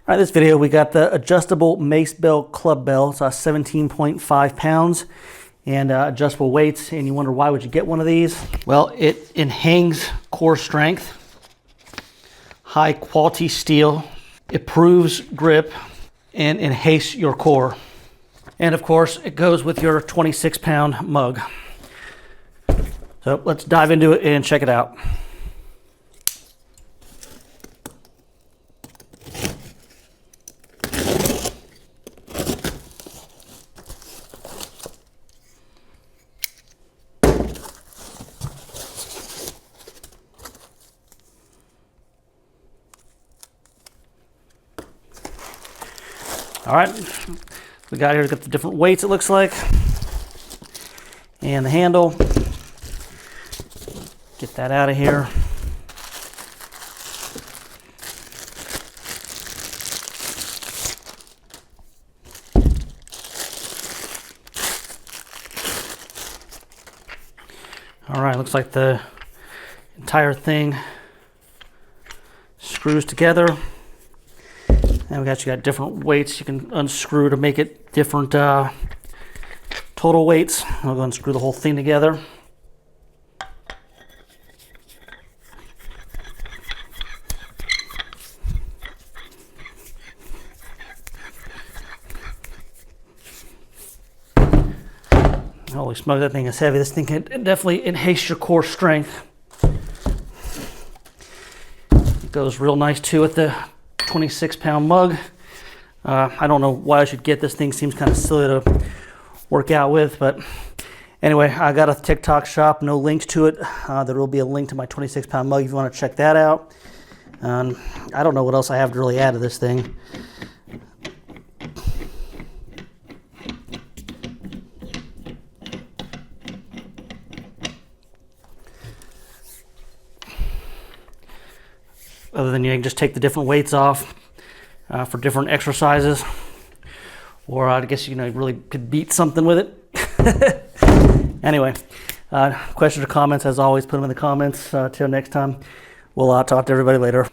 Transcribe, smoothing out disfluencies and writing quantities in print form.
All right, this video we got the adjustable Macebell club bell. It's 17.5 pounds and adjustable weights. And you wonder, why would you get one of these? Well, it enhances core strength, high quality steel, improves grip, and enhances your core. And of course, it goes with your 26-pound mug. So let's dive into it and check it out. All right, we got here, got the different weights it looks like, and the handle. Get that out of here. All right, looks like the entire thing screws together. And you got different weights you can unscrew to make it different total weights. I'll go and screw the whole thing together. Holy smoke, that thing is heavy. This thing can definitely enhance your core strength. It goes real nice too with the 26-pound mug. I don't know why I should get this thing. Seems kind of silly to work out with, but anyway, I got a TikTok shop, no links to it. There will be a link to my 26-pound mug if you want to check that out. I don't know what else I have to really add to this thing. Other than you can just take the different weights off for different exercises, or I guess you really could beat something with it. Anyway, questions or comments, as always, put them in the comments. Till next time, we'll talk to everybody later.